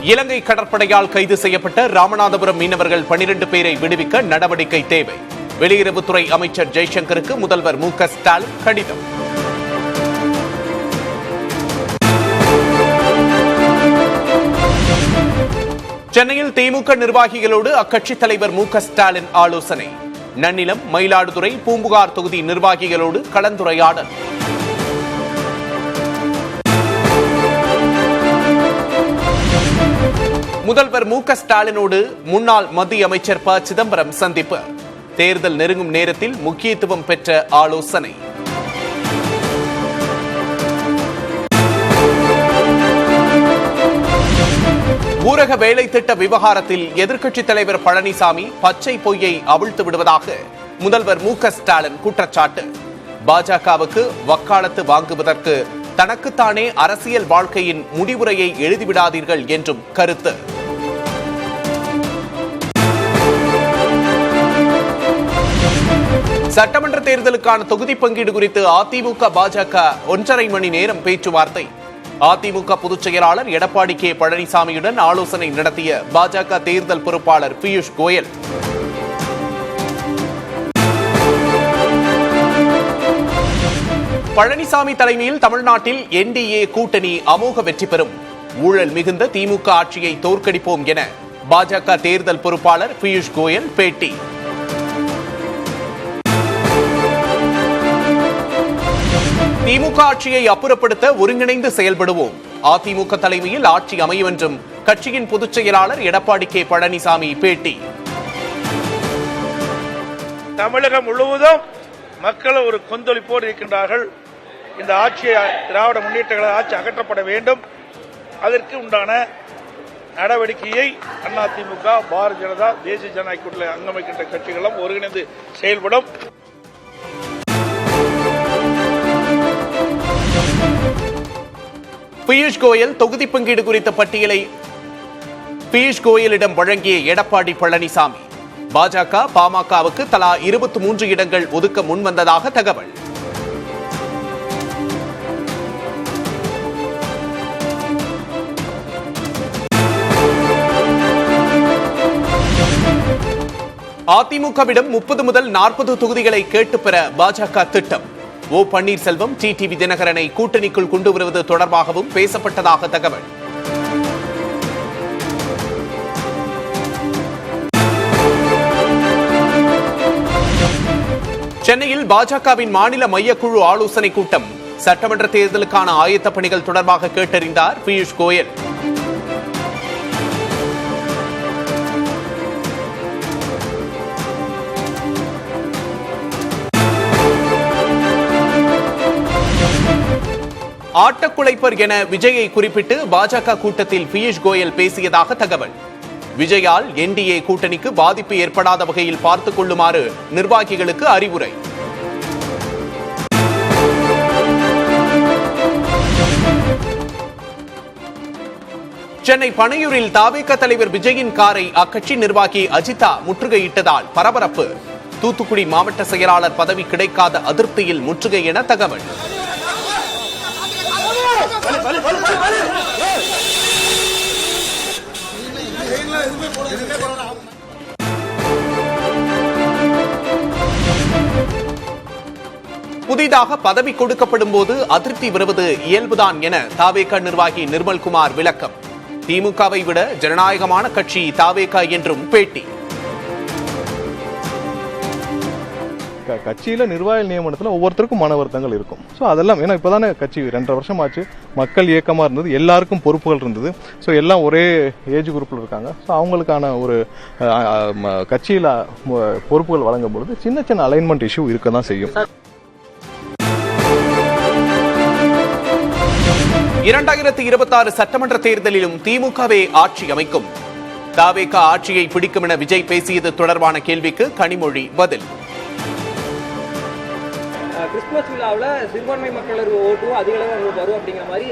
இலங்கை கடற்படையால் கைது செய்யப்பட்ட ராமநாதபுரம் மீனவர்கள் 12 பேரை விடுவிக்க நடவடிக்கை தேவை. வெளியுறவுத்துறை அமைச்சர் ஜெய்சங்கருக்கு முதல்வர் மு.க. ஸ்டாலின் கடிதம். சென்னையில் திமுக நிர்வாகிகளோடு அக்கட்சித் தலைவர் மு.க. ஸ்டாலின் ஆலோசனை. நன்னிலம், மயிலாடுதுறை, பூம்புகார் தொகுதி நிர்வாகிகளோடு கலந்துரையாடல். முதல்வர் மு.க. ஸ்டாலினோடு முன்னாள் மத்திய அமைச்சர் ப. சிதம்பரம் சந்திப்பு. தேர்தல் நெருங்கும் நேரத்தில் முக்கியத்துவம் பெற்ற ஆலோசனை. ஊரக வேலை திட்ட விவகாரத்தில் எதிர்க்கட்சித் தலைவர் பழனிசாமி பச்சை பொய்யை அவிழ்த்து விடுவதாக முதல்வர் மு.க. ஸ்டாலின் குற்றச்சாட்டு. பாஜகவுக்கு வக்காலத்து வாங்குவதற்கு தனக்குத்தானே அரசியல் வாழ்க்கையின் முடிவுரையை எழுதிவிடாதீர்கள் என்றும் கருத்து. சட்டமன்ற தேர்தலுக்கான தொகுதி பங்கீடு குறித்து அதிமுக பாஜக 1.5 மணி நேரம் பேச்சுவார்த்தை. அதிமுக பொதுச் செயலாளர் எடப்பாடி கே. பழனிசாமியுடன் ஆலோசனை நடத்திய பாஜக தேர்தல் பொறுப்பாளர் பியூஷ் கோயல். பழனிசாமி தலைமையில் தமிழ்நாட்டில் என்டிஏ கூட்டணி அமோக வெற்றி பெறும். ஊழல் மிகுந்த திமுக ஆட்சியை தோற்கடிப்போம் என பாஜக தேர்தல் பொறுப்பாளர் பியூஷ் கோயல் பேட்டி. திமுக ஆட்சியை அப்புறப்படுத்த ஒருங்கிணைந்து செயல்படுவோம். அதிமுக தலைமையில் ஆட்சி அமையும் என்றும் கட்சியின் பொதுச் செயலாளர் எடப்பாடி கே. பழனிசாமி பேட்டி. தமிழகம் முழுவதும் மக்கள் ஒரு கொந்தளிப்போடு இருக்கின்றார்கள். இந்த ஆட்சியை திராவிட முன்னேற்ற கழக ஆட்சி அகற்றப்பட வேண்டும். அதற்கு உண்டான நடவடிக்கையை அதிமுக, பாரதிய ஜனதா, தேசிய ஜனநாயக கூட்டணியில் அங்கமைக்கின்ற கட்சிகளும் ஒருங்கிணைந்து செயல்படும். பியூஷ் கோயல் தொகுதி பங்கீடு குறித்த பட்டியலை பியூஷ் கோயலிடம் வழங்கிய எடப்பாடி பழனிசாமி. பாஜக, பாமகவுக்கு தலா 23 இடங்கள் ஒதுக்க முன்வந்ததாக தகவல். அதிமுகவிடம் 30 முதல் 40 தொகுதிகளை கேட்டுப்பெற பாஜக திட்டம். ஓ. பன்னீர்செல்வம், டிடிவி தினகரனை கூட்டணிக்குள் கொண்டு வருவது தொடர்பாகவும் பேசப்பட்டதாக தகவல். சென்னையில் பாஜகவின் மாநில மையக்குழு ஆலோசனை கூட்டம். சட்டமன்ற தேர்தலுக்கான ஆயத்த பணிகள் தொடர்பாக கேட்டறிந்தார் பியூஷ் கோயல். ஆட்டக்குலைப்பர் என விஜயை குறிப்பிட்டு பாஜக கூட்டத்தில் பியூஷ் கோயல் பேசியதாக தகவல். விஜயால் என்டிஏ கூட்டணிக்கு பாதிப்பு ஏற்படாத வகையில் பார்த்துக் கொள்ளுமாறு நிர்வாகிகளுக்கு அறிவுரை. சென்னை பனையூரில் தவேக தலைவர் விஜயின் காரை அக்கட்சி நிர்வாகி அஜிதா முற்றுகையிட்டதால் பரபரப்பு. தூத்துக்குடி மாவட்ட செயலாளர் பதவி கிடைக்காத அதிருப்தியில் முற்றுகை என தகவல். புதிதாக பதவி கொடுக்கப்படும் போது அதிருப்தி வருவது இயல்புதான் என தவேக நிர்வாகி நிர்மல்குமார் விளக்கம். திமுகவை விட ஜனநாயகமான கட்சி தவேக என்றும் பேட்டி. கட்சியில நிர்வாக நியமனத்தில் ஒவ்வொருத்தருக்கும் மன வருத்தங்கள் இருக்கும். ஸோ அதெல்லாம் ஏன்னா இப்போதானே கட்சி 2.5 வருஷம் ஆச்சு. மக்கள் இயக்கமாக இருந்தது, எல்லாருக்கும் பொறுப்புகள் இருந்தது. ஸோ எல்லாம் ஒரே ஏஜ் குரூப்பில் இருக்காங்க. ஸோ அவங்களுக்கான ஒரு கட்சியில் பொறுப்புகள் வழங்கும் பொழுது சின்ன சின்ன அலைன்மெண்ட் இஷ்யூ இருக்க தான் செய்யும். 2026 சட்டமன்ற தேர்தலிலும் திமுகவே ஆட்சி அமைக்கும். தவேக ஆட்சியை பிடிக்கும் என விஜய் பேசியது தொடர்பான கேள்விக்கு கனிமொழி பதில். கிறிஸ்துமஸ் விழாவில் சிறுபான்மை மக்கள் ஓட்டும் அதிக அளவு அவங்களுக்கு வரும் அப்படிங்கிற மாதிரி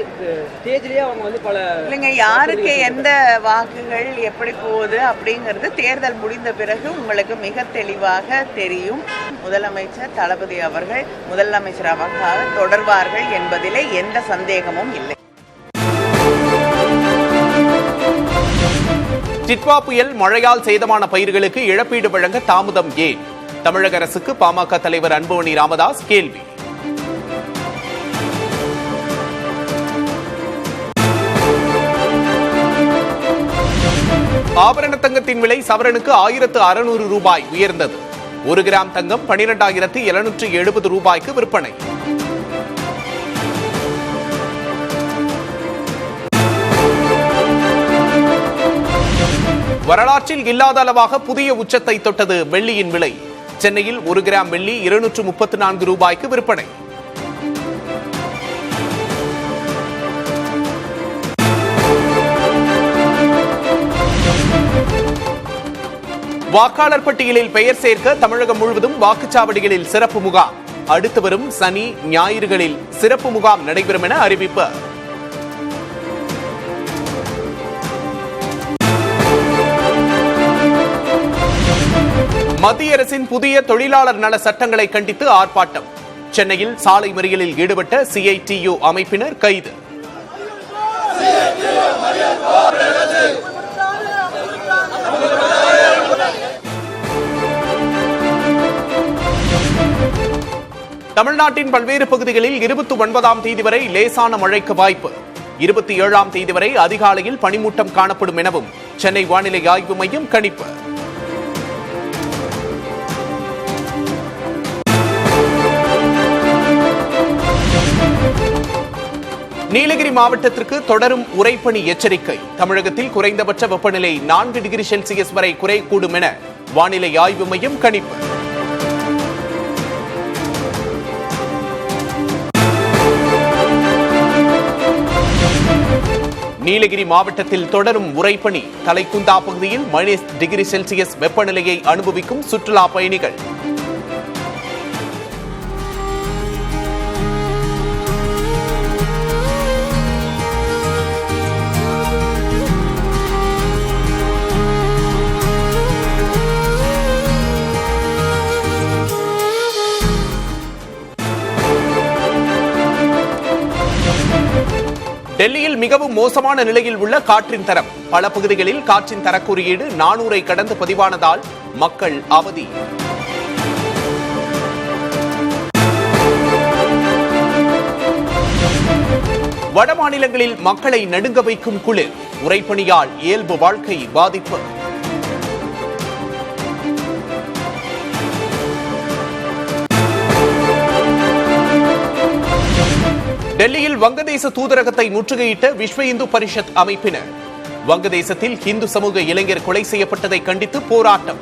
ஸ்டேஜ்லேயே அவங்க வந்து பல இல்லைங்க, யாருக்கு எந்த வாக்குகள் எப்படி போகுது அப்படிங்கிறது தேர்தல் முடிந்த பிறகு உங்களுக்கு மிக தெளிவாக தெரியும். முதலமைச்சர் தளபதி அவர்கள் முதலமைச்சராக தொடர்வார்கள் என்பதிலே எந்த சந்தேகமும் இல்லை. டிட்வா புயல் மழையால் சேதமான பயிர்களுக்கு இழப்பீடு வழங்க தாமதம் ஏன்? தமிழக அரசுக்கு பாமக தலைவர் அன்புமணி ராமதாஸ் கேள்வி. ஆபரண தங்கத்தின் விலை சவரனுக்கு 1600 ரூபாய் உயர்ந்தது. 1 கிராம் தங்கம் 12,770 ரூபாய்க்கு விற்பனை. வரலாற்றில் இல்லாத அளவாக புதிய உச்சத்தை தொட்டது வெள்ளியின் விலை. சென்னையில் 1 கிராம் வெள்ளி 234 ரூபாய்க்கு விற்பனை. வாக்காளர் பட்டியலில் பெயர் சேர்க்க தமிழகம் முழுவதும் வாக்குச்சாவடிகளில் சிறப்பு முகாம். அடுத்து வரும் சனி ஞாயிறுகளில் சிறப்பு முகாம் நடைபெறும் என அறிவிப்பு. மத்திய அரசின் புதிய தொழிலாளர் நல சட்டங்களை கண்டித்து ஆர்ப்பாட்டம். சென்னையில் சாலை மறியலில் ஈடுபட்ட CITU அமைப்பினர் கைது. தமிழ்நாட்டின் பல்வேறு பகுதிகளில் 29ஆம் தேதி வரை லேசான மழைக்கு வாய்ப்பு. 27ஆம் தேதி வரை அதிகாலையில் பனிமூட்டம் காணப்படும் எனவும் சென்னை வானிலை ஆய்வு மையம் கணிப்பு. நீலகிரி மாவட்டத்திற்கு தொடரும் உறைபனி எச்சரிக்கை. தமிழகத்தில் குறைந்தபட்ச வெப்பநிலை 4 டிகிரி செல்சியஸ் வரை குறையக்கூடும் என வானிலை ஆய்வு மையம் கணிப்பு. நீலகிரி மாவட்டத்தில் தொடரும் உறைபனி. தலைக்குந்தா பகுதியில் -டிகிரி செல்சியஸ் வெப்பநிலையை அனுபவிக்கும் சுற்றுலா பயணிகள். டெல்லியில் மிகவும் மோசமான நிலையில் உள்ள காற்றின் தரம். பல பகுதிகளில் காற்றின் தர குறியீடு 400ஐ கடந்து பதிவானதால் மக்கள் அவதி. வட மாநிலங்களில் மக்களை நடுங்க வைக்கும் குளிர். உறைபனியால் இயல்பு வாழ்க்கை பாதிப்பு. டெல்லியில் வங்கதேச தூதரகத்தை முற்றுகையிட்ட விஸ்வ இந்து பரிஷத் அமைப்பினர். வங்கதேசத்தில் இந்து சமூக இளைஞர் கொலை செய்யப்பட்டதை கண்டித்து போராட்டம்.